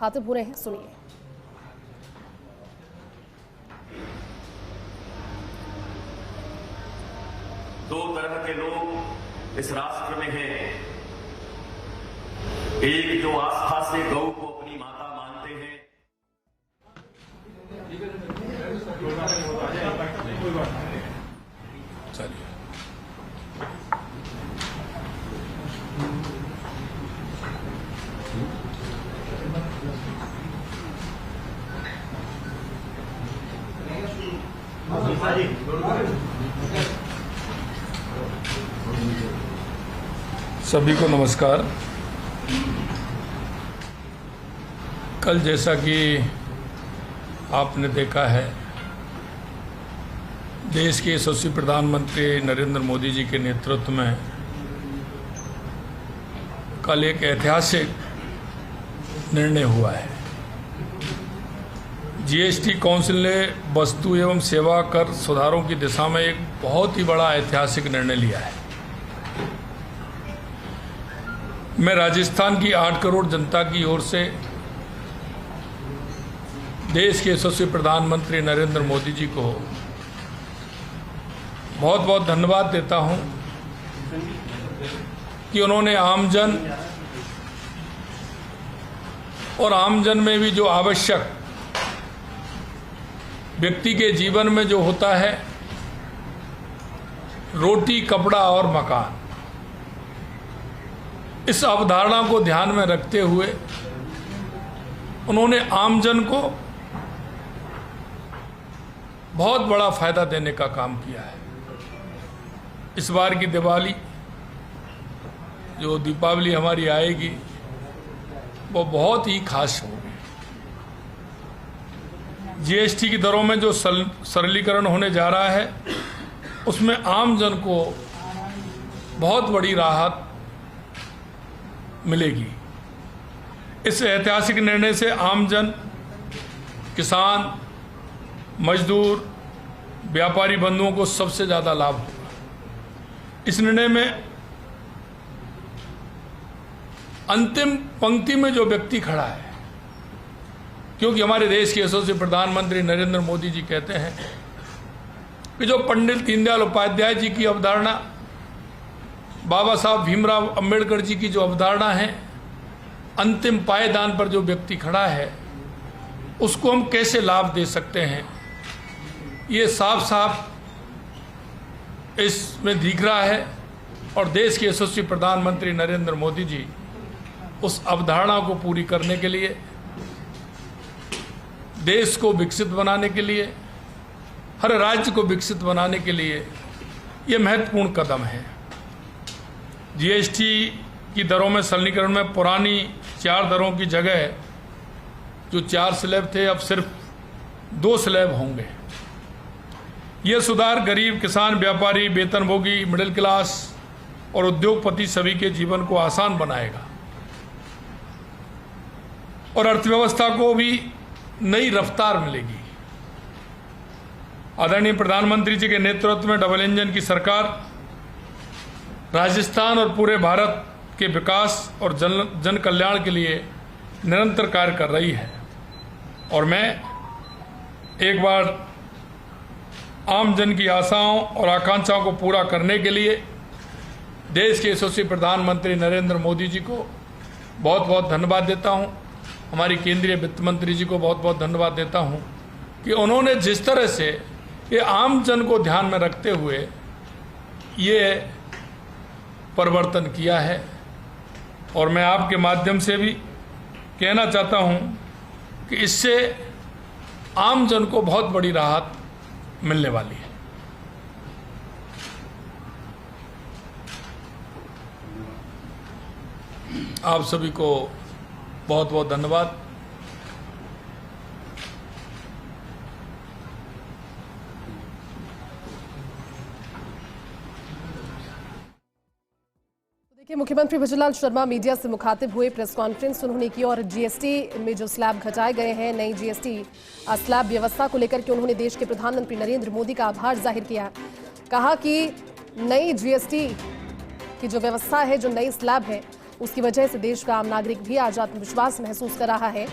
मुखातिब हो रहे हैं, सुनिए। दो तरह के लोग इस राष्ट्र में हैं। एक जो आस्था से गौ को अपनी माता मानते हैं। चलिए, सभी को नमस्कार। कल जैसा कि आपने देखा है, देश के यशस्वी प्रधानमंत्री नरेंद्र मोदी जी के नेतृत्व में कल एक ऐतिहासिक निर्णय हुआ है। जीएसटी काउंसिल ने वस्तु एवं सेवा कर सुधारों की दिशा में एक बहुत ही बड़ा ऐतिहासिक निर्णय लिया है। मैं राजस्थान की 8 करोड़ जनता की ओर से देश के यशस्वी प्रधानमंत्री नरेंद्र मोदी जी को बहुत बहुत धन्यवाद देता हूं कि उन्होंने आमजन और आमजन में भी जो आवश्यक व्यक्ति के जीवन में जो होता है, रोटी, कपड़ा और मकान, इस अवधारणा को ध्यान में रखते हुए उन्होंने आमजन को बहुत बड़ा फायदा देने का काम किया है। इस बार की दिवाली, जो दीपावली हमारी आएगी, वो बहुत ही खास होगी। जीएसटी की दरों में जो सरलीकरण होने जा रहा है, उसमें आमजन को बहुत बड़ी राहत मिलेगी। इस ऐतिहासिक निर्णय से आमजन, किसान, मजदूर, व्यापारी बंधुओं को सबसे ज़्यादा लाभ होगा। इस निर्णय में अंतिम पंक्ति में जो व्यक्ति खड़ा है, क्योंकि हमारे देश के यशस्वी प्रधानमंत्री नरेंद्र मोदी जी कहते हैं कि जो पंडित दीनदयाल उपाध्याय जी की अवधारणा, बाबा साहब भीमराव अंबेडकर जी की जो अवधारणा है, अंतिम पायदान पर जो व्यक्ति खड़ा है, उसको हम कैसे लाभ दे सकते हैं, ये साफ साफ इसमें दिख रहा है। और देश के यशस्वी प्रधानमंत्री नरेंद्र मोदी जी उस अवधारणा को पूरी करने के लिए, देश को विकसित बनाने के लिए, हर राज्य को विकसित बनाने के लिए ये महत्वपूर्ण कदम है। जीएसटी की दरों में सरलीकरण में पुरानी 4 दरों की जगह जो 4 स्लैब थे, अब सिर्फ 2 स्लैब होंगे। ये सुधार गरीब, किसान, व्यापारी, वेतनभोगी, मिडिल क्लास और उद्योगपति सभी के जीवन को आसान बनाएगा और अर्थव्यवस्था को भी नई रफ्तार मिलेगी। आदरणीय प्रधानमंत्री जी के नेतृत्व में डबल इंजन की सरकार राजस्थान और पूरे भारत के विकास और जन कल्याण के लिए निरंतर कार्य कर रही है। और मैं एक बार आम जन की आशाओं और आकांक्षाओं को पूरा करने के लिए देश के यशस्वी प्रधानमंत्री नरेंद्र मोदी जी को बहुत बहुत धन्यवाद देता हूं। हमारी केंद्रीय वित्त मंत्री जी को बहुत बहुत धन्यवाद देता हूं कि उन्होंने जिस तरह से ये आम जन को ध्यान में रखते हुए ये परिवर्तन किया है। और मैं आपके माध्यम से भी कहना चाहता हूं कि इससे आम जन को बहुत बड़ी राहत मिलने वाली है। आप सभी को बहुत बहुत धन्यवाद। देखिए, मुख्यमंत्री भजनलाल शर्मा मीडिया से मुखातिब हुए, प्रेस कॉन्फ्रेंस उन्होंने की और जीएसटी में जो स्लैब घटाए गए हैं, नई जीएसटी स्लैब व्यवस्था को लेकर के उन्होंने देश के प्रधानमंत्री नरेंद्र मोदी का आभार जाहिर किया। कहा कि नई जीएसटी की जो व्यवस्था है, जो नई स्लैब है, उसकी वजह से देश का आम नागरिक भी आज आत्मविश्वास महसूस कर रहा है।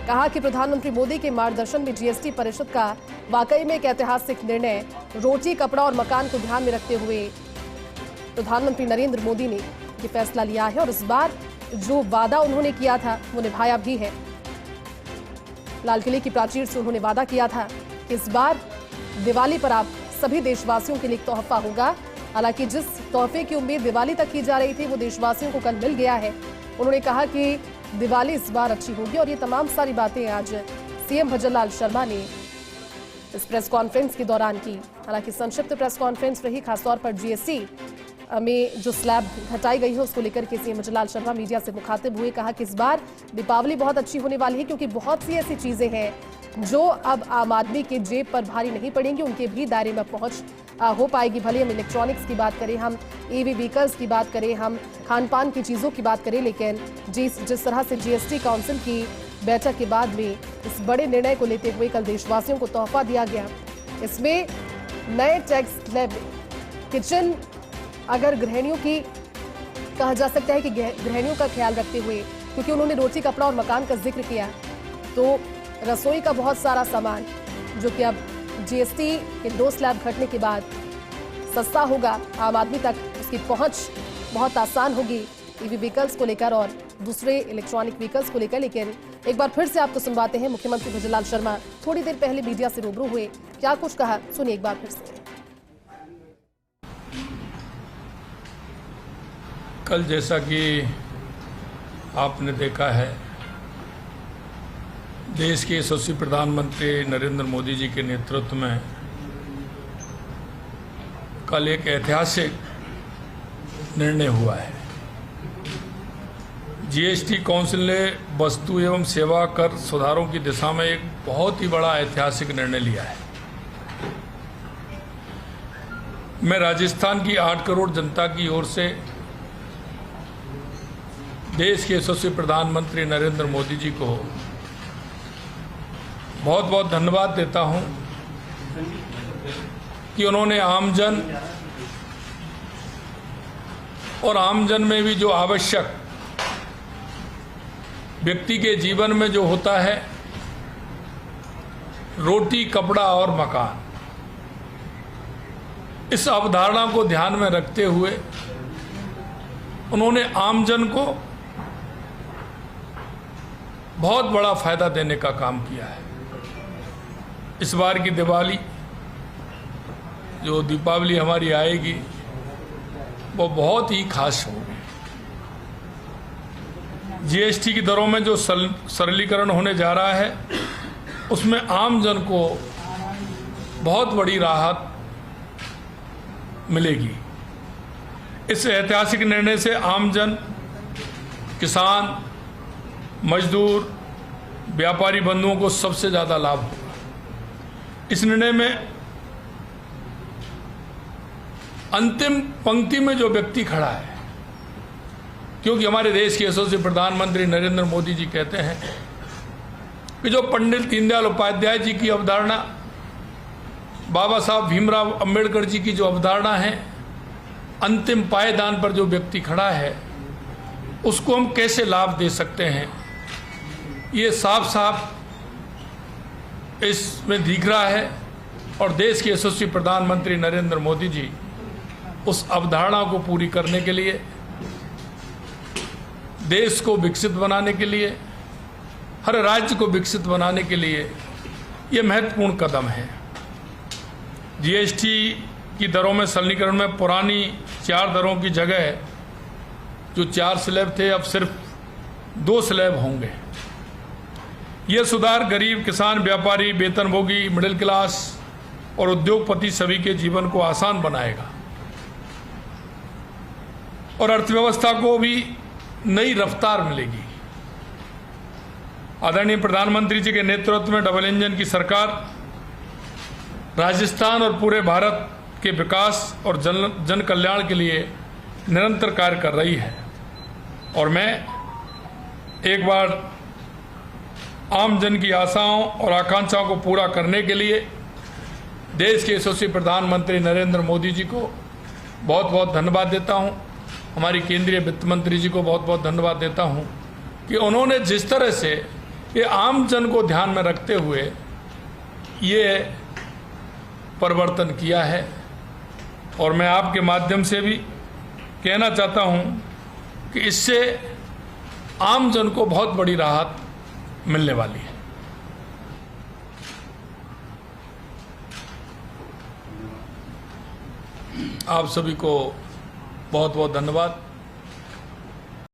कहा कि प्रधानमंत्री मोदी के मार्गदर्शन में जीएसटी परिषद का वाकई में एक ऐतिहासिक निर्णय, रोटी, कपड़ा और मकान को ध्यान में रखते हुए प्रधानमंत्री नरेंद्र मोदी ने ये फैसला लिया है और इस बार जो वादा उन्होंने किया था वो निभाया भी है। लाल किले की प्राचीर से उन्होंने वादा किया था कि इस बार दिवाली पर आप सभी देशवासियों के लिए एक तोहफा होगा। हालांकि जिस तोहफे की उम्मीद दिवाली तक की जा रही थी वो देशवासियों को कल मिल गया है। उन्होंने कहा कि दिवाली इस बार अच्छी होगी और ये तमाम सारी बातें आज सीएम भजनलाल शर्मा ने इस प्रेस कॉन्फ्रेंस के दौरान की। हालांकि संक्षिप्त प्रेस कॉन्फ्रेंस रही, खासतौर पर जीएसटी में जो स्लैब घटाई गई है उसको लेकर के सीएम भजनलाल शर्मा मीडिया से मुखातिब हुए। कहा कि इस बार दीपावली बहुत अच्छी होने वाली है क्योंकि बहुत सी ऐसी चीजें हैं जो अब आम आदमी के जेब पर भारी नहीं पड़ेंगी, उनके भी दायरे में पहुंच हो पाएगी। भले हम इलेक्ट्रॉनिक्स की बात करें, हम ईवी व्हीकल्स की बात करें, हम खान पान की चीज़ों की बात करें, लेकिन जिस तरह से जीएसटी काउंसिल की बैठक के बाद में इस बड़े निर्णय को लेते हुए कल देशवासियों को तोहफा दिया गया। इसमें नए टैक्स स्लैब, किचन, अगर गृहिणियों की कहा जा सकता है कि गृहिणियों का ख्याल रखते हुए, क्योंकि उन्होंने रोटी, कपड़ा और मकान का जिक्र किया, तो रसोई का बहुत सारा सामान जो कि अब जीएसटी के 2 स्लैब घटने के बाद सस्ता होगा, आम आदमी तक उसकी पहुंच बहुत आसान होगी ईवी व्हीकल्स को लेकर और दूसरे इलेक्ट्रॉनिक व्हीकल्स को लेकर। लेकिन एक बार फिर से आपको सुनवाते हैं, मुख्यमंत्री भजनलाल शर्मा थोड़ी देर पहले मीडिया से रूबरू हुए, क्या कुछ कहा सुनिए एक बार फिर से। कल जैसा कि आपने देखा है, देश के यशस्वी प्रधानमंत्री नरेंद्र मोदी जी के नेतृत्व में कल एक ऐतिहासिक निर्णय हुआ है। जीएसटी काउंसिल ने वस्तु एवं सेवा कर सुधारों की दिशा में एक बहुत ही बड़ा ऐतिहासिक निर्णय लिया है। मैं राजस्थान की 8 करोड़ जनता की ओर से देश के यशस्वी प्रधानमंत्री नरेंद्र मोदी जी को बहुत बहुत धन्यवाद देता हूं कि उन्होंने आमजन और आमजन में भी जो आवश्यक व्यक्ति के जीवन में जो होता है, रोटी, कपड़ा और मकान, इस अवधारणा को ध्यान में रखते हुए उन्होंने आमजन को बहुत बड़ा फायदा देने का काम किया है। इस बार की दिवाली, जो दीपावली हमारी आएगी, वो बहुत ही खास होगी। जीएसटी की दरों में जो सरलीकरण होने जा रहा है, उसमें आम जन को बहुत बड़ी राहत मिलेगी। इस ऐतिहासिक निर्णय से आम जन, किसान, मजदूर, व्यापारी बंधुओं को सबसे ज़्यादा लाभ होगा। इस निर्णय में अंतिम पंक्ति में जो व्यक्ति खड़ा है, क्योंकि हमारे देश के यशस्वी प्रधानमंत्री नरेंद्र मोदी जी कहते हैं कि जो पंडित दीनदयाल उपाध्याय जी की अवधारणा, बाबा साहब भीमराव अंबेडकर जी की जो अवधारणा है, अंतिम पायदान पर जो व्यक्ति खड़ा है उसको हम कैसे लाभ दे सकते हैं, ये साफ साफ इसमें दिख रहा है। और देश के यशस्वी प्रधानमंत्री नरेंद्र मोदी जी उस अवधारणा को पूरी करने के लिए, देश को विकसित बनाने के लिए, हर राज्य को विकसित बनाने के लिए ये महत्वपूर्ण कदम है। जीएसटी की दरों में सरलीकरण में पुरानी 4 दरों की जगह जो 4 स्लैब थे, अब सिर्फ 2 स्लैब होंगे। ये सुधार गरीब, किसान, व्यापारी, वेतनभोगी, मिडिल क्लास और उद्योगपति सभी के जीवन को आसान बनाएगा और अर्थव्यवस्था को भी नई रफ्तार मिलेगी। आदरणीय प्रधानमंत्री जी के नेतृत्व में डबल इंजन की सरकार राजस्थान और पूरे भारत के विकास और जन कल्याण के लिए निरंतर कार्य कर रही है। और मैं एक बार आम जन की आशाओं और आकांक्षाओं को पूरा करने के लिए देश के यशस्वी प्रधानमंत्री नरेंद्र मोदी जी को बहुत बहुत धन्यवाद देता हूं हमारी केंद्रीय वित्त मंत्री जी को बहुत बहुत धन्यवाद देता हूं कि उन्होंने जिस तरह से ये आम जन को ध्यान में रखते हुए ये परिवर्तन किया है। और मैं आपके माध्यम से भी कहना चाहता हूं कि इससे आम जन को बहुत बड़ी राहत मिलने वाली है। आप सभी को बहुत बहुत धन्यवाद।